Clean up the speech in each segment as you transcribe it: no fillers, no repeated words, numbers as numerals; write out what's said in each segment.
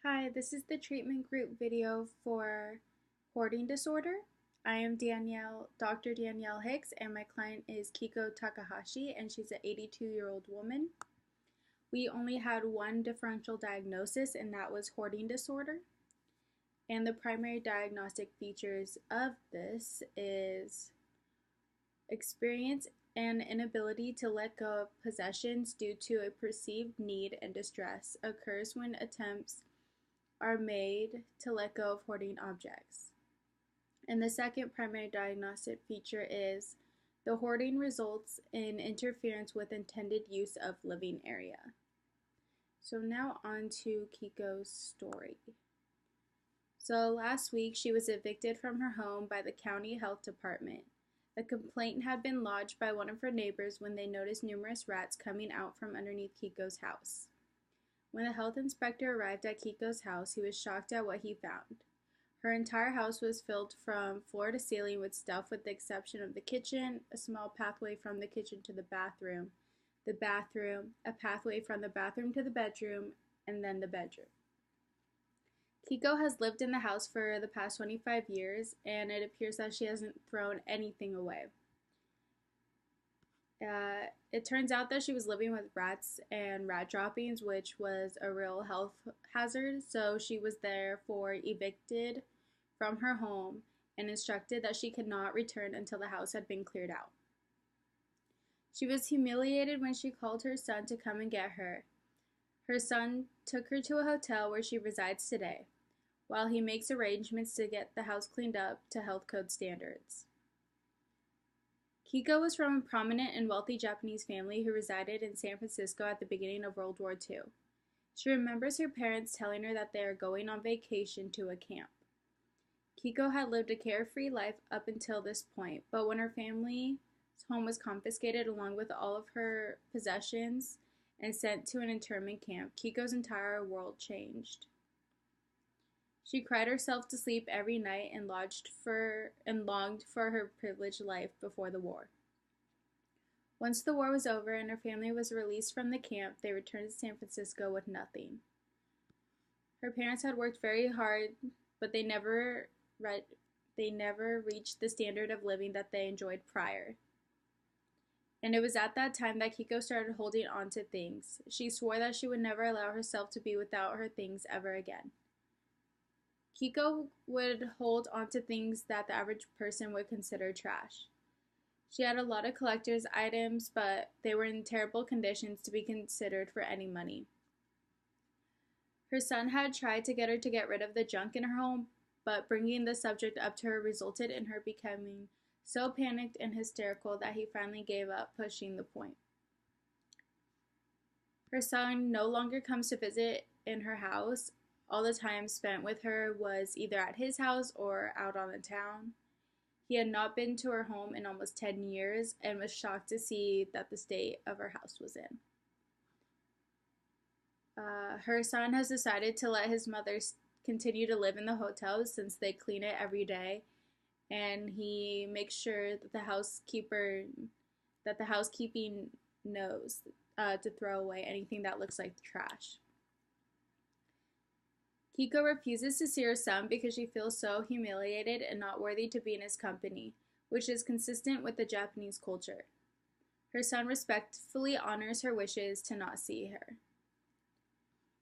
Hi, this is the treatment group video for hoarding disorder. I am Dr. Danielle Hicks, and my client is Kiko Takahashi, and she's an 82-year-old woman. We only had one differential diagnosis, and that was hoarding disorder. And the primary diagnostic features of this is experience and inability to let go of possessions due to a perceived need and distress occurs when attempts are made to let go of hoarding objects. And the second primary diagnostic feature is the hoarding results in interference with intended use of living area. So now on to Kiko's story. So last week she was evicted from her home by the county health department. A complaint had been lodged by one of her neighbors when they noticed numerous rats coming out from underneath Kiko's house. When the health inspector arrived at Kiko's house, he was shocked at what he found. Her entire house was filled from floor to ceiling with stuff with the exception of the kitchen, a small pathway from the kitchen to the bathroom, a pathway from the bathroom to the bedroom, and then the bedroom. Kiko has lived in the house for the past 25 years, and it appears that she hasn't thrown anything away. It turns out that she was living with rats and rat droppings, which was a real health hazard, so she was therefore evicted from her home and instructed that she could not return until the house had been cleared out. She was humiliated when she called her son to come and get her. Her son took her to a hotel where she resides today, while he makes arrangements to get the house cleaned up to health code standards. Kiko was from a prominent and wealthy Japanese family who resided in San Francisco at the beginning of World War II. She remembers her parents telling her that they are going on vacation to a camp. Kiko had lived a carefree life up until this point, but when her family's home was confiscated along with all of her possessions and sent to an internment camp, Kiko's entire world changed. She cried herself to sleep every night and longed for her privileged life before the war. Once the war was over and her family was released from the camp, they returned to San Francisco with nothing. Her parents had worked very hard, but they never reached the standard of living that they enjoyed prior. And it was at that time that Kiko started holding on to things. She swore that she would never allow herself to be without her things ever again. Kiko would hold on to things that the average person would consider trash. She had a lot of collector's items, but they were in terrible conditions to be considered for any money. Her son had tried to get her to get rid of the junk in her home, but bringing the subject up to her resulted in her becoming so panicked and hysterical that he finally gave up pushing the point. Her son no longer comes to visit in her house. All the time spent with her was either at his house or out on the town. He had not been to her home in almost 10 years and was shocked to see that the state of her house was in. Her son has decided to let his mother continue to live in the hotel since they clean it every day, and he makes sure that the housekeeping knows to throw away anything that looks like trash. Kiko refuses to see her son because she feels so humiliated and not worthy to be in his company, which is consistent with the Japanese culture. Her son respectfully honors her wishes to not see her.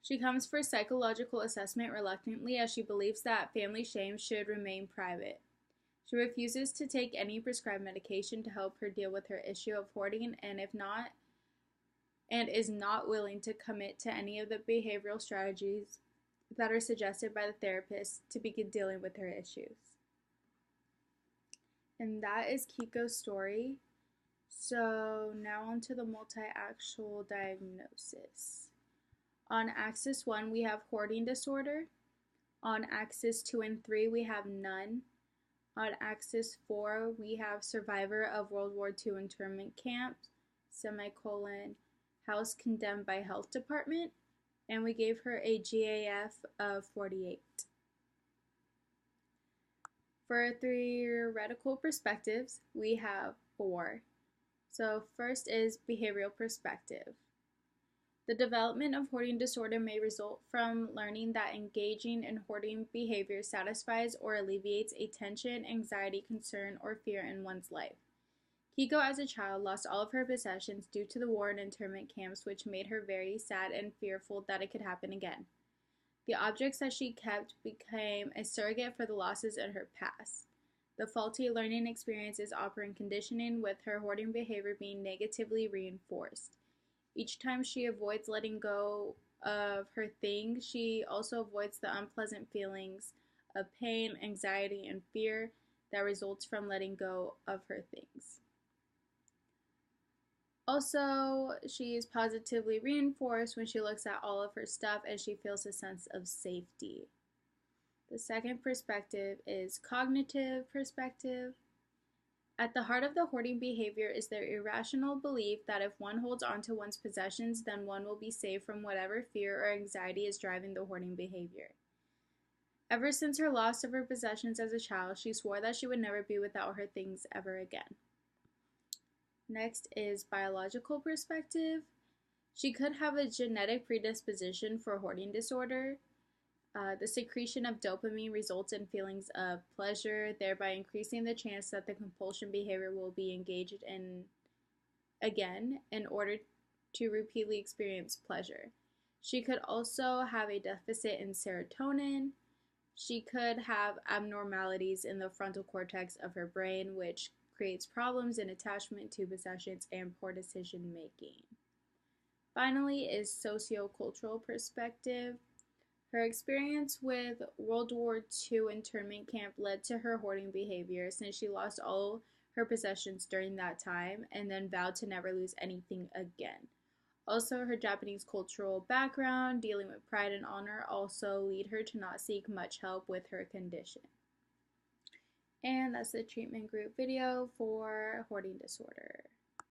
She comes for psychological assessment reluctantly as she believes that family shame should remain private. She refuses to take any prescribed medication to help her deal with her issue of hoarding and is not willing to commit to any of the behavioral strategies that are suggested by the therapist to begin dealing with her issues. And that is Kiko's story. So now on to the multi-axial diagnosis. On axis 1, we have hoarding disorder. On axis 2 and 3, we have none. On axis 4, we have survivor of World War II internment camp, house condemned by health department, and we gave her a GAF of 48. For theoretical perspectives, we have 4. So first is behavioral perspective. The development of hoarding disorder may result from learning that engaging in hoarding behavior satisfies or alleviates a tension, anxiety, concern, or fear in one's life. Kiko, as a child, lost all of her possessions due to the war and internment camps, which made her very sad and fearful that it could happen again. The objects that she kept became a surrogate for the losses in her past. The faulty learning experience is operant conditioning, with her hoarding behavior being negatively reinforced. Each time she avoids letting go of her things, she also avoids the unpleasant feelings of pain, anxiety, and fear that results from letting go of her things. Also, she is positively reinforced when she looks at all of her stuff and she feels a sense of safety. The second perspective is cognitive perspective. At the heart of the hoarding behavior is their irrational belief that if one holds on to one's possessions, then one will be safe from whatever fear or anxiety is driving the hoarding behavior. Ever since her loss of her possessions as a child, she swore that she would never be without her things ever again. Next is biological perspective. She could have a genetic predisposition for hoarding disorder. The secretion of dopamine results in feelings of pleasure, thereby increasing the chance that the compulsion behavior will be engaged in again in order to repeatedly experience pleasure. She could also have a deficit in serotonin. She could have abnormalities in the frontal cortex of her brain, which creates problems in attachment to possessions and poor decision making. Finally is sociocultural perspective. Her experience with World War II internment camp led to her hoarding behavior, since she lost all her possessions during that time and then vowed to never lose anything again. Also, her Japanese cultural background, dealing with pride and honor, also lead her to not seek much help with her condition. And that's the treatment group video for hoarding disorder.